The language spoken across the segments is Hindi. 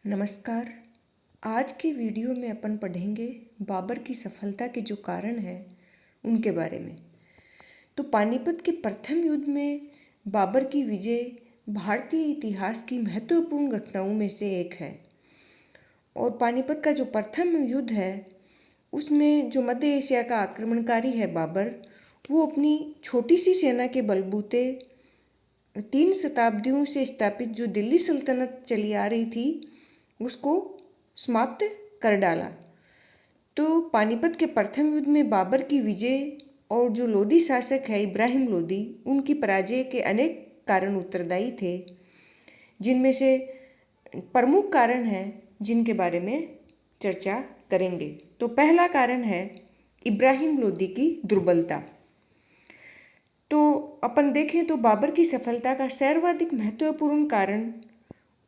नमस्कार। आज के वीडियो में अपन पढ़ेंगे बाबर की सफलता के जो कारण हैं उनके बारे में। तो पानीपत के प्रथम युद्ध में बाबर की विजय भारतीय इतिहास की महत्वपूर्ण घटनाओं में से एक है। और पानीपत का जो प्रथम युद्ध है उसमें जो मध्य एशिया का आक्रमणकारी है बाबर, वो अपनी छोटी सी सेना के बलबूते 3 शताब्दियों से स्थापित जो दिल्ली सल्तनत चली आ रही थी उसको समाप्त कर डाला। तो पानीपत के प्रथम युद्ध में बाबर की विजय और जो लोदी शासक है इब्राहिम लोदी, उनकी पराजय के अनेक कारण उत्तरदायी थे, जिनमें से प्रमुख कारण हैं जिनके बारे में चर्चा करेंगे। तो पहला कारण है इब्राहिम लोदी की दुर्बलता। तो अपन देखें तो बाबर की सफलता का सर्वाधिक महत्वपूर्ण कारण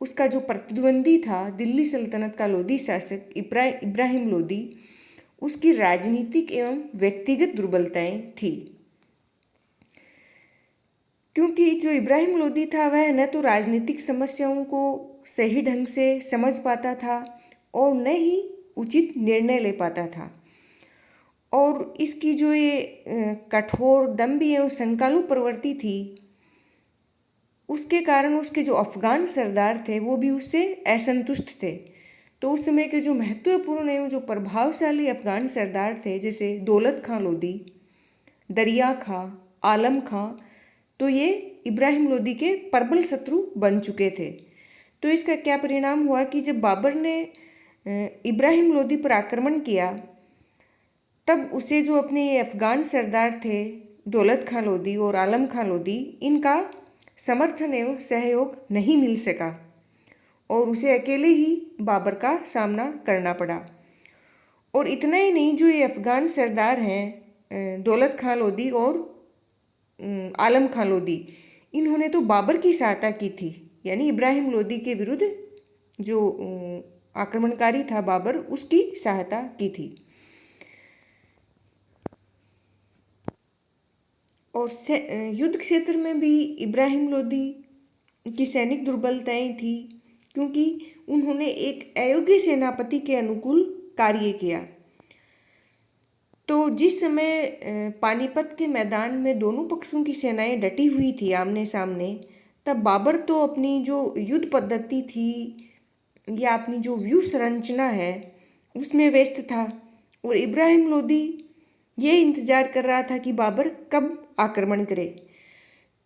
उसका जो प्रतिद्वंदी था दिल्ली सल्तनत का लोदी शासक इब्राहिम लोदी, उसकी राजनीतिक एवं व्यक्तिगत दुर्बलताएं थी। क्योंकि जो इब्राहिम लोदी था वह न तो राजनीतिक समस्याओं को सही ढंग से समझ पाता था और न ही उचित निर्णय ले पाता था। और इसकी जो ये कठोर, दम्भी एवं संकालु प्रवृत्ति थी, उसके कारण उसके जो अफगान सरदार थे वो भी उससे असंतुष्ट थे। तो उस समय के जो महत्वपूर्ण एवं जो प्रभावशाली अफगान सरदार थे, जैसे दौलत खां लोदी, दरिया खां, आलम खां, तो ये इब्राहिम लोदी के प्रबल शत्रु बन चुके थे। तो इसका क्या परिणाम हुआ कि जब बाबर ने इब्राहिम लोदी पर आक्रमण किया, तब उसे जो अपने अफगान सरदार थे दौलत खां लोदी और आलम खां लोदी, इनका समर्थन एवं सहयोग नहीं मिल सका और उसे अकेले ही बाबर का सामना करना पड़ा। और इतना ही नहीं, जो ये अफगान सरदार हैं दौलत खां लोदी और आलम खां लोदी, इन्होंने तो बाबर की सहायता की थी, यानी इब्राहिम लोदी के विरुद्ध जो आक्रमणकारी था बाबर, उसकी सहायता की थी। और युद्ध क्षेत्र में भी इब्राहिम लोदी की सैनिक दुर्बलताएं थी, क्योंकि उन्होंने एक अयोग्य सेनापति के अनुकूल कार्य किया। तो जिस समय पानीपत के मैदान में दोनों पक्षों की सेनाएं डटी हुई थी आमने सामने, तब बाबर तो अपनी जो युद्ध पद्धति थी या अपनी जो व्यूह संरचना है उसमें व्यस्त था, और इब्राहिम लोदी ये इंतजार कर रहा था कि बाबर कब आक्रमण करे।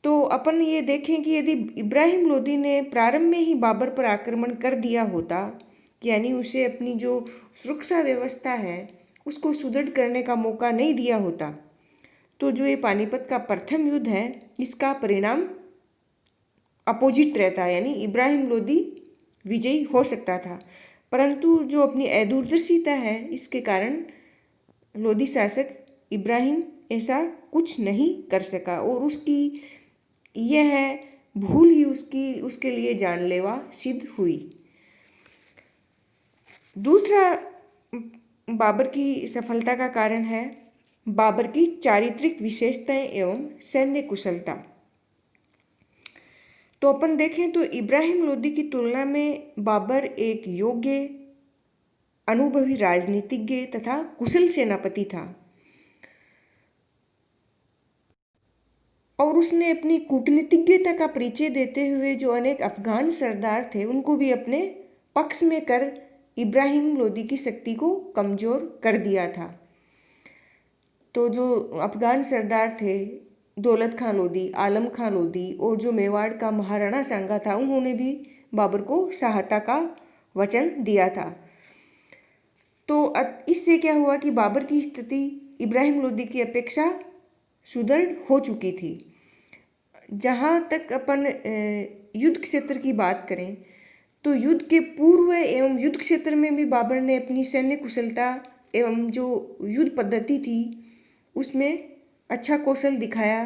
तो अपन ये देखें कि यदि इब्राहिम लोदी ने प्रारंभ में ही बाबर पर आक्रमण कर दिया होता, यानी उसे अपनी जो सुरक्षा व्यवस्था है उसको सुदृढ़ करने का मौका नहीं दिया होता, तो जो ये पानीपत का प्रथम युद्ध है इसका परिणाम अपोजिट रहता, यानी इब्राहिम लोदी विजयी हो सकता था। परंतु जो अपनी अदूरदर्शिता है इसके कारण लोदी शासक इब्राहिम ऐसा कुछ नहीं कर सका, और उसकी यह भूल ही उसके लिए जानलेवा सिद्ध हुई। दूसरा बाबर की सफलता का कारण है बाबर की चारित्रिक विशेषताएं एवं सैन्य कुशलता। तो अपन देखें तो इब्राहिम लोदी की तुलना में बाबर एक योग्य, अनुभवी राजनीतिज्ञ तथा कुशल सेनापति था, और उसने अपनी कूटनीतिज्ञता का परिचय देते हुए जो अनेक अफगान सरदार थे उनको भी अपने पक्ष में कर इब्राहिम लोदी की शक्ति को कमजोर कर दिया था। तो जो अफगान सरदार थे दौलत खां लोदी, आलम खां लोदी और जो मेवाड़ का महाराणा सांगा था, उन्होंने भी बाबर को सहायता का वचन दिया था। तो इससे क्या हुआ कि बाबर की स्थिति इब्राहिम लोदी की अपेक्षा सुदृढ़ हो चुकी थी। जहाँ तक अपन युद्ध क्षेत्र की बात करें तो युद्ध के पूर्व एवं युद्ध क्षेत्र में भी बाबर ने अपनी सैन्य कुशलता एवं जो युद्ध पद्धति थी उसमें अच्छा कौशल दिखाया,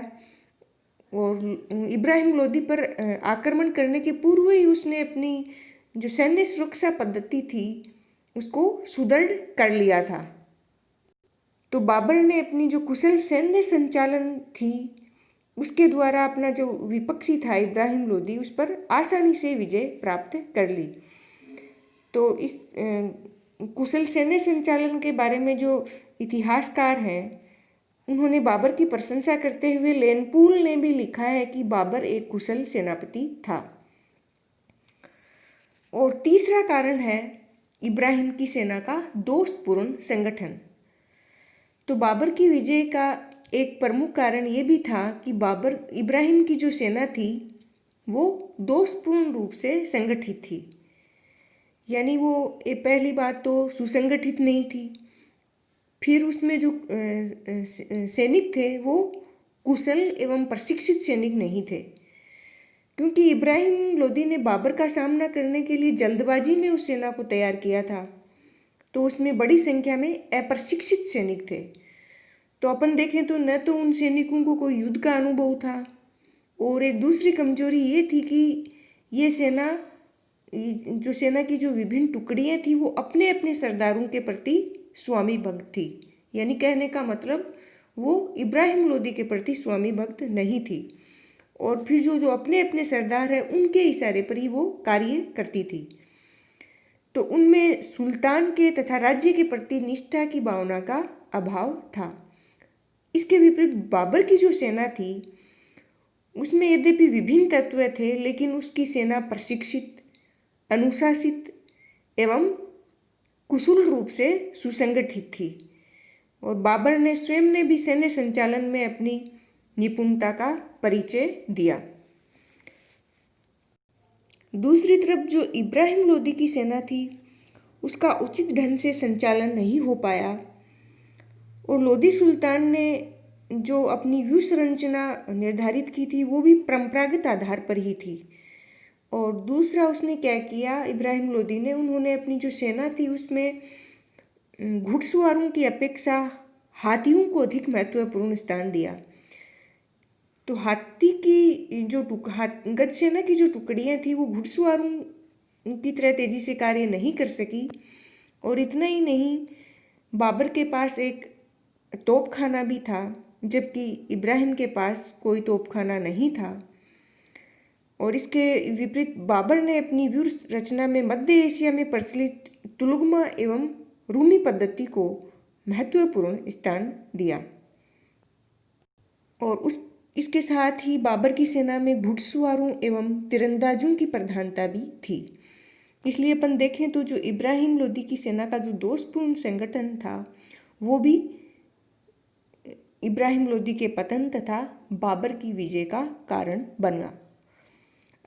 और इब्राहिम लोदी पर आक्रमण करने के पूर्व ही उसने अपनी जो सैन्य सुरक्षा पद्धति थी उसको सुदृढ़ कर लिया था। तो बाबर ने अपनी जो कुशल सैन्य संचालन थी उसके द्वारा अपना जो विपक्षी था इब्राहिम लोदी, उस पर आसानी से विजय प्राप्त कर ली। तो इस कुशल सैन्य संचालन के बारे में जो इतिहासकार हैं उन्होंने बाबर की प्रशंसा करते हुए लेनपूल ने भी लिखा है कि बाबर एक कुशल सेनापति था। और तीसरा कारण है इब्राहिम की सेना का दोस्तपूर्ण संगठन। तो बाबर की विजय का एक प्रमुख कारण ये भी था कि बाबर इब्राहिम की जो सेना थी वो दोस्तपूर्ण रूप से संगठित थी। यानी वो पहली बात तो सुसंगठित नहीं थी, फिर उसमें जो सैनिक थे वो कुशल एवं प्रशिक्षित सैनिक नहीं थे, क्योंकि इब्राहिम लोदी ने बाबर का सामना करने के लिए जल्दबाजी में उस सेना को तैयार किया था, तो उसमें बड़ी संख्या में अप्रशिक्षित सैनिक थे। तो अपन देखें तो न तो उन सैनिकों को कोई युद्ध का अनुभव था, और एक दूसरी कमजोरी ये थी कि ये सेना जो सेना की जो विभिन्न टुकड़ियाँ थी वो अपने अपने सरदारों के प्रति स्वामी भक्त थी। यानी कहने का मतलब वो इब्राहिम लोदी के प्रति स्वामी भक्त नहीं थी, और फिर जो जो अपने अपने सरदार हैं उनके इशारे पर ही वो कार्य करती थी। तो उनमें सुल्तान के तथा राज्य के प्रति निष्ठा की भावना का अभाव था। इसके विपरीत बाबर की जो सेना थी उसमें यद्यपि विभिन्न तत्व थे, लेकिन उसकी सेना प्रशिक्षित, अनुशासित एवं कुशल रूप से सुसंगठित थी। और बाबर ने स्वयं ने भी सैन्य संचालन में अपनी निपुणता का परिचय दिया। दूसरी तरफ जो इब्राहिम लोदी की सेना थी उसका उचित ढंग से संचालन नहीं हो पाया, और लोदी सुल्तान ने जो अपनी व्यूह संरचना निर्धारित की थी वो भी परंपरागत आधार पर ही थी। और दूसरा उसने क्या किया, इब्राहिम लोदी ने, उन्होंने अपनी जो सेना थी उसमें घुड़सवारों की अपेक्षा हाथियों को अधिक महत्वपूर्ण स्थान दिया। तो हाथी की जो गज सेना की जो टुकड़ियाँ थी वो घुड़सवारों की तरह तेजी से कार्य नहीं कर सकी। और इतना ही नहीं, बाबर के पास एक तोपखाना भी था, जबकि इब्राहिम के पास कोई तोपखाना नहीं था। और इसके विपरीत बाबर ने अपनी व्यूह रचना में मध्य एशिया में प्रचलित तुलुगमा एवं रूमी पद्धति को महत्वपूर्ण स्थान दिया। और इसके साथ ही बाबर की सेना में घुड़सवारों एवं तीरंदाजों की प्रधानता भी थी। इसलिए अपन देखें तो जो इब्राहिम लोदी की सेना का जो दोस्तपूर्ण संगठन था वो भी इब्राहिम लोदी के पतन तथा बाबर की विजय का कारण बना।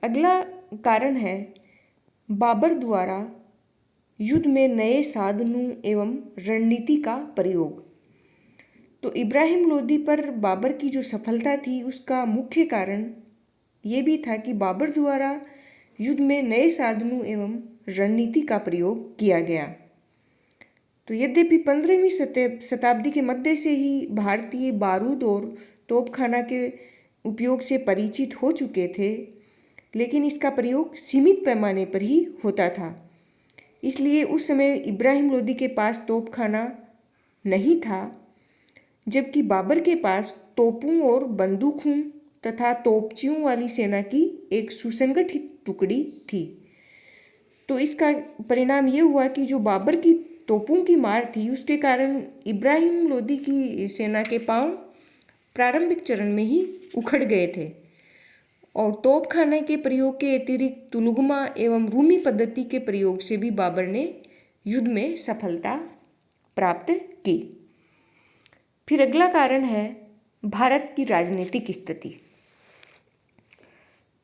अगला कारण है बाबर द्वारा युद्ध में नए साधनों एवं रणनीति का प्रयोग। तो इब्राहिम लोदी पर बाबर की जो सफलता थी उसका मुख्य कारण ये भी था कि बाबर द्वारा युद्ध में नए साधनों एवं रणनीति का प्रयोग किया गया। तो यद्यपि 15वीं शताब्दी के मध्य से ही भारतीय बारूद और तोपखाना के उपयोग से परिचित हो चुके थे, लेकिन इसका प्रयोग सीमित पैमाने पर ही होता था। इसलिए उस समय इब्राहिम लोदी के पास तोपखाना नहीं था, जबकि बाबर के पास तोपों और बंदूकों तथा तोपचियों वाली सेना की एक सुसंगठित टुकड़ी थी। तो इसका परिणाम ये हुआ कि जो बाबर की तोपों की मार थी उसके कारण इब्राहिम लोदी की सेना के पांव प्रारंभिक चरण में ही उखड़ गए थे, और तोपखाने के प्रयोग के अतिरिक्त तुलुगमा एवं रूमी पद्धति के प्रयोग से भी बाबर ने युद्ध में सफलता प्राप्त की। फिर अगला कारण है भारत की राजनीतिक स्थिति।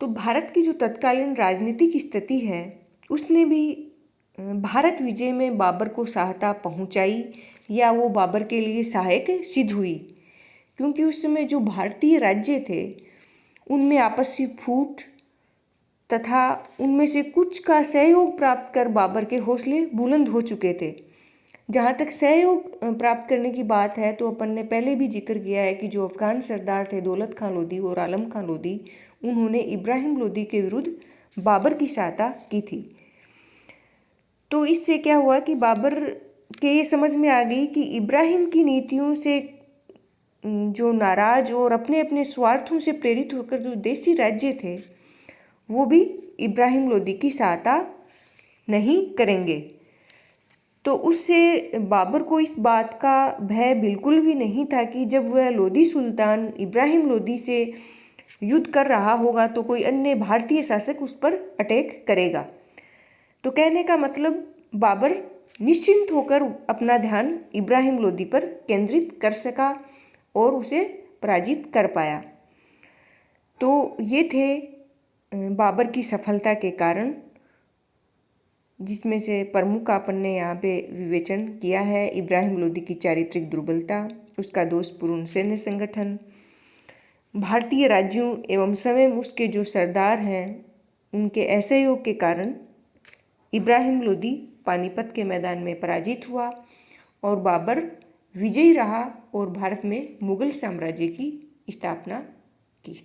तो भारत की जो तत्कालीन राजनीतिक स्थिति है उसने भी भारत विजय में बाबर को सहायता पहुंचाई, या वो बाबर के लिए सहायक सिद्ध हुई, क्योंकि उस समय जो भारतीय राज्य थे उनमें आपसी फूट तथा उनमें से कुछ का सहयोग प्राप्त कर बाबर के हौसले बुलंद हो चुके थे। जहाँ तक सहयोग प्राप्त करने की बात है तो अपन ने पहले भी जिक्र किया है कि जो अफगान सरदार थे दौलत खां लोदी और आलम खां लोदी, उन्होंने इब्राहिम लोदी के विरुद्ध बाबर की सहायता की थी। तो इससे क्या हुआ कि बाबर के ये समझ में आ गई कि इब्राहिम की नीतियों से जो नाराज और अपने अपने स्वार्थों से प्रेरित होकर जो देसी राज्य थे वो भी इब्राहिम लोदी की सहायता नहीं करेंगे। तो उससे बाबर को इस बात का भय बिल्कुल भी नहीं था कि जब वह लोधी सुल्तान इब्राहिम लोधी से युद्ध कर रहा होगा तो कोई अन्य भारतीय शासक उस पर अटैक करेगा। तो कहने का मतलब बाबर निश्चिंत होकर अपना ध्यान इब्राहिम लोधी पर केंद्रित कर सका और उसे पराजित कर पाया। तो ये थे बाबर की सफलता के कारण, जिसमें से प्रमुख अपन ने यहाँ पे विवेचन किया है इब्राहिम लोधी की चारित्रिक दुर्बलता, उसका दोषपूर्ण सैन्य संगठन, भारतीय राज्यों एवं स्वयं उसके जो सरदार हैं उनके असहयोग के कारण इब्राहिम लोधी पानीपत के मैदान में पराजित हुआ और बाबर विजयी रहा और भारत में मुगल साम्राज्य की स्थापना की।